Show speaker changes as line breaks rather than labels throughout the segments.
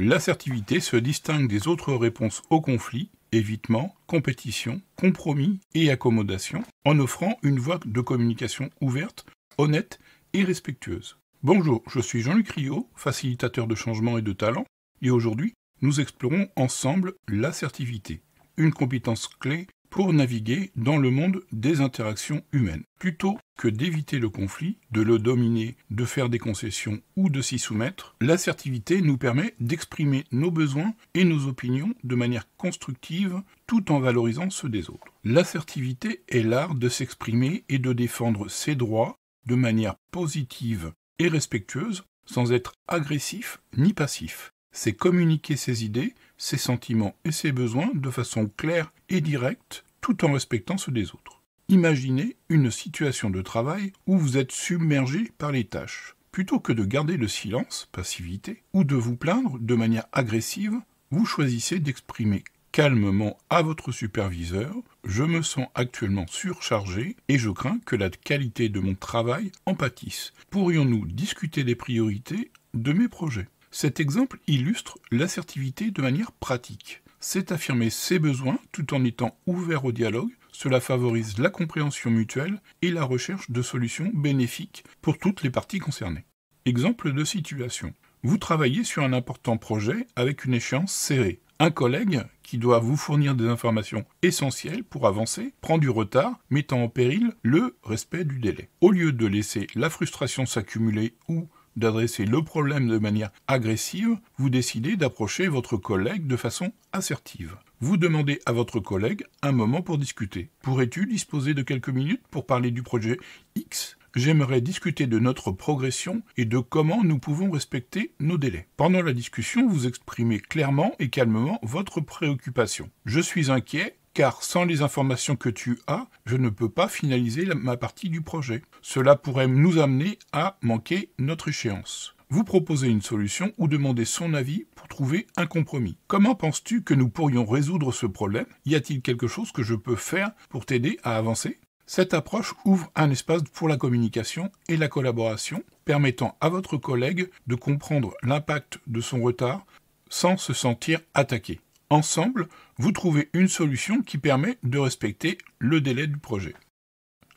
L'assertivité se distingue des autres réponses au conflit, évitement, compétition, compromis et accommodation, en offrant une voie de communication ouverte, honnête et respectueuse. Bonjour, je suis Jean-Luc Riot, facilitateur de changement et de talent, et aujourd'hui, nous explorons ensemble l'assertivité, une compétence clé pour naviguer dans le monde des interactions humaines. Plutôt que d'éviter le conflit, de le dominer, de faire des concessions ou de s'y soumettre, l'assertivité nous permet d'exprimer nos besoins et nos opinions de manière constructive tout en valorisant ceux des autres. L'assertivité est l'art de s'exprimer et de défendre ses droits de manière positive et respectueuse sans être agressif ni passif. C'est communiquer ses idées, ses sentiments et ses besoins de façon claire et directe, tout en respectant ceux des autres. Imaginez une situation de travail où vous êtes submergé par les tâches. Plutôt que de garder le silence, passivité, ou de vous plaindre de manière agressive, vous choisissez d'exprimer calmement à votre superviseur « Je me sens actuellement surchargé et je crains que la qualité de mon travail en pâtisse. Pourrions-nous discuter des priorités de mes projets ?» Cet exemple illustre l'assertivité de manière pratique. C'est affirmer ses besoins tout en étant ouvert au dialogue. Cela favorise la compréhension mutuelle et la recherche de solutions bénéfiques pour toutes les parties concernées. Exemple de situation. Vous travaillez sur un important projet avec une échéance serrée. Un collègue, qui doit vous fournir des informations essentielles pour avancer, prend du retard, mettant en péril le respect du délai. Au lieu de laisser la frustration s'accumuler ou d'adresser le problème de manière agressive, vous décidez d'approcher votre collègue de façon assertive. Vous demandez à votre collègue un moment pour discuter. Pourrais-tu disposer de quelques minutes pour parler du projet X ? J'aimerais discuter de notre progression et de comment nous pouvons respecter nos délais. Pendant la discussion, vous exprimez clairement et calmement votre préoccupation. Je suis inquiet car sans les informations que tu as, je ne peux pas finaliser ma partie du projet. Cela pourrait nous amener à manquer notre échéance. Vous proposez une solution ou demandez son avis pour trouver un compromis. Comment penses-tu que nous pourrions résoudre ce problème ? Y a-t-il quelque chose que je peux faire pour t'aider à avancer ? Cette approche ouvre un espace pour la communication et la collaboration, permettant à votre collègue de comprendre l'impact de son retard sans se sentir attaqué. Ensemble, vous trouvez une solution qui permet de respecter le délai du projet.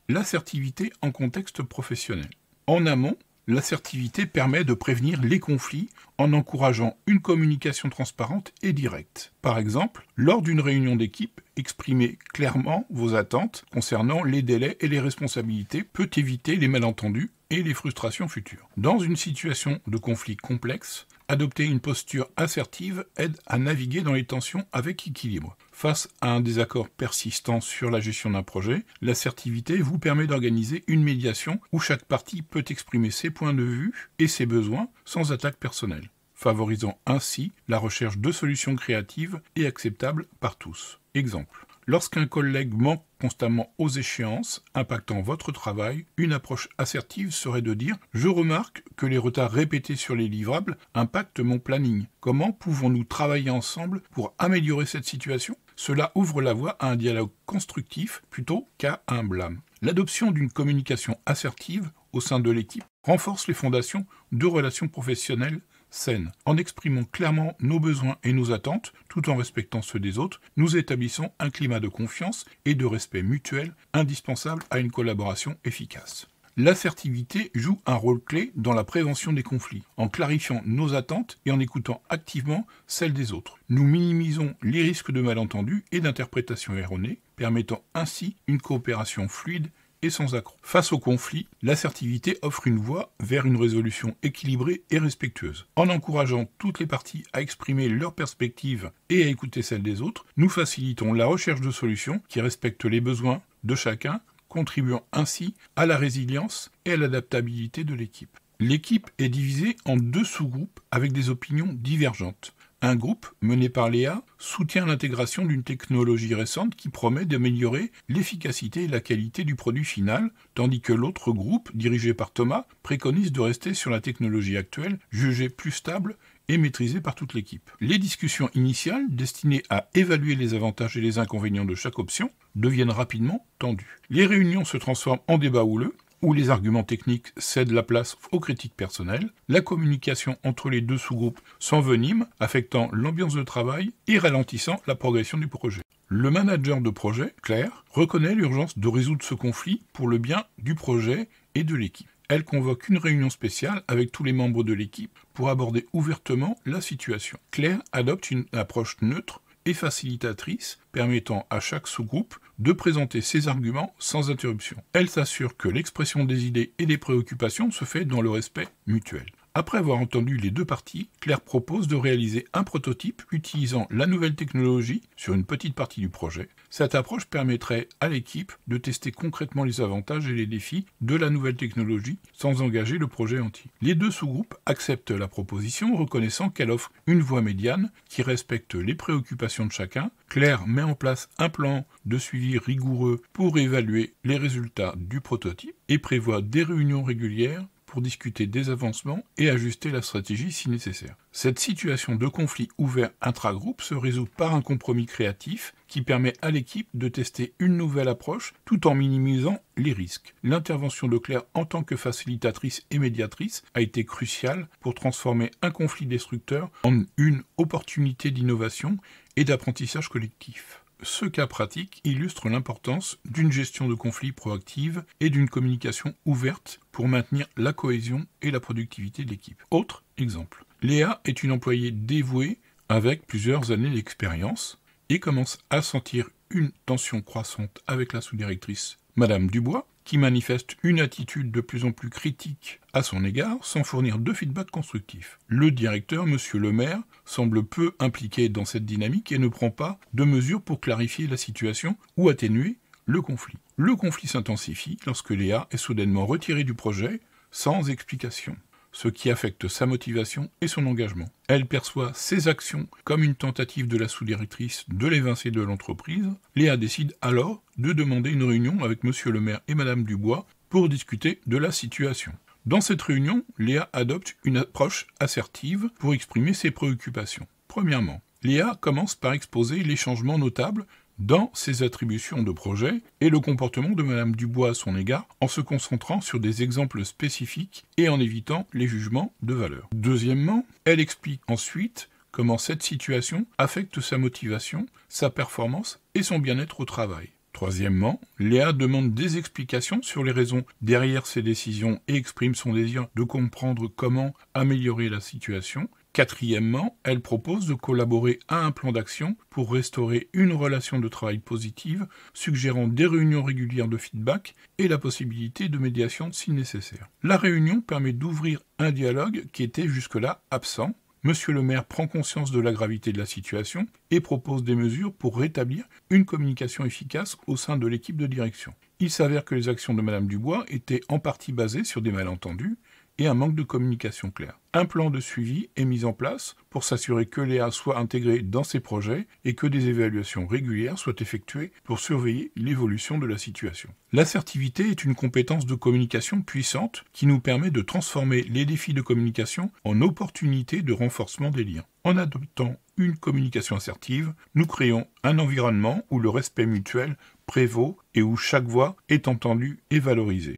L'assertivité en contexte professionnel. En amont, l'assertivité permet de prévenir les conflits en encourageant une communication transparente et directe. Par exemple, lors d'une réunion d'équipe, exprimer clairement vos attentes concernant les délais et les responsabilités peut éviter les malentendus et les frustrations futures. Dans une situation de conflit complexe, adopter une posture assertive aide à naviguer dans les tensions avec équilibre. Face à un désaccord persistant sur la gestion d'un projet, l'assertivité vous permet d'organiser une médiation où chaque partie peut exprimer ses points de vue et ses besoins sans attaque personnelle, favorisant ainsi la recherche de solutions créatives et acceptables par tous. Exemple. Lorsqu'un collègue manque constamment aux échéances, impactant votre travail, une approche assertive serait de dire « Je remarque que les retards répétés sur les livrables impactent mon planning. Comment pouvons-nous travailler ensemble pour améliorer cette situation ?» Cela ouvre la voie à un dialogue constructif plutôt qu'à un blâme. L'adoption d'une communication assertive au sein de l'équipe renforce les fondations de relations professionnelles saines. En exprimant clairement nos besoins et nos attentes, tout en respectant ceux des autres, nous établissons un climat de confiance et de respect mutuel indispensable à une collaboration efficace. L'assertivité joue un rôle clé dans la prévention des conflits, en clarifiant nos attentes et en écoutant activement celles des autres. Nous minimisons les risques de malentendus et d'interprétations erronées, permettant ainsi une coopération fluide et sans accroc. Face au conflit, l'assertivité offre une voie vers une résolution équilibrée et respectueuse. En encourageant toutes les parties à exprimer leurs perspectives et à écouter celles des autres, nous facilitons la recherche de solutions qui respectent les besoins de chacun, contribuant ainsi à la résilience et à l'adaptabilité de l'équipe. L'équipe est divisée en 2 sous-groupes avec des opinions divergentes. Un groupe, mené par Léa, soutient l'intégration d'une technologie récente qui promet d'améliorer l'efficacité et la qualité du produit final, tandis que l'autre groupe, dirigé par Thomas, préconise de rester sur la technologie actuelle, jugée plus stable et maîtrisée par toute l'équipe. Les discussions initiales, destinées à évaluer les avantages et les inconvénients de chaque option, deviennent rapidement tendues. Les réunions se transforment en débats houleux, où les arguments techniques cèdent la place aux critiques personnelles, la communication entre les deux sous-groupes s'envenime, affectant l'ambiance de travail et ralentissant la progression du projet. Le manager de projet, Claire, reconnaît l'urgence de résoudre ce conflit pour le bien du projet et de l'équipe. Elle convoque une réunion spéciale avec tous les membres de l'équipe pour aborder ouvertement la situation. Claire adopte une approche neutre et facilitatrice, permettant à chaque sous-groupe de présenter ses arguments sans interruption. Elle s'assure que l'expression des idées et des préoccupations se fait dans le respect mutuel. Après avoir entendu les deux parties, Claire propose de réaliser un prototype utilisant la nouvelle technologie sur une petite partie du projet. Cette approche permettrait à l'équipe de tester concrètement les avantages et les défis de la nouvelle technologie sans engager le projet entier. Les deux sous-groupes acceptent la proposition, reconnaissant qu'elle offre une voie médiane qui respecte les préoccupations de chacun. Claire met en place un plan de suivi rigoureux pour évaluer les résultats du prototype et prévoit des réunions régulières pour discuter des avancements et ajuster la stratégie si nécessaire. Cette situation de conflit ouvert intragroupe se résout par un compromis créatif qui permet à l'équipe de tester une nouvelle approche tout en minimisant les risques. L'intervention de Claire en tant que facilitatrice et médiatrice a été cruciale pour transformer un conflit destructeur en une opportunité d'innovation et d'apprentissage collectif. Ce cas pratique illustre l'importance d'une gestion de conflits proactive et d'une communication ouverte pour maintenir la cohésion et la productivité de l'équipe. Autre exemple. Léa est une employée dévouée avec plusieurs années d'expérience et commence à sentir une tension croissante avec la sous-directrice Madame Dubois, qui manifeste une attitude de plus en plus critique à son égard sans fournir de feedback constructif. Le directeur, Monsieur le maire, semble peu impliqué dans cette dynamique et ne prend pas de mesures pour clarifier la situation ou atténuer le conflit. Le conflit s'intensifie lorsque Léa est soudainement retirée du projet sans explication, ce qui affecte sa motivation et son engagement. Elle perçoit ses actions comme une tentative de la sous-directrice de l'évincer de l'entreprise. Léa décide alors de demander une réunion avec Monsieur le maire et Madame Dubois pour discuter de la situation. Dans cette réunion, Léa adopte une approche assertive pour exprimer ses préoccupations. Premièrement, Léa commence par exposer les changements notables dans ses attributions de projet et le comportement de Madame Dubois à son égard en se concentrant sur des exemples spécifiques et en évitant les jugements de valeur. Deuxièmement, elle explique ensuite comment cette situation affecte sa motivation, sa performance et son bien-être au travail. Troisièmement, Léa demande des explications sur les raisons derrière ses décisions et exprime son désir de comprendre comment améliorer la situation. Quatrièmement, elle propose de collaborer à un plan d'action pour restaurer une relation de travail positive, suggérant des réunions régulières de feedback et la possibilité de médiation si nécessaire. La réunion permet d'ouvrir un dialogue qui était jusque-là absent. Monsieur le maire prend conscience de la gravité de la situation et propose des mesures pour rétablir une communication efficace au sein de l'équipe de direction. Il s'avère que les actions de Madame Dubois étaient en partie basées sur des malentendus et un manque de communication claire. Un plan de suivi est mis en place pour s'assurer que Léa soit intégrée dans ses projets et que des évaluations régulières soient effectuées pour surveiller l'évolution de la situation. L'assertivité est une compétence de communication puissante qui nous permet de transformer les défis de communication en opportunités de renforcement des liens. En adoptant une communication assertive, nous créons un environnement où le respect mutuel prévaut et où chaque voix est entendue et valorisée.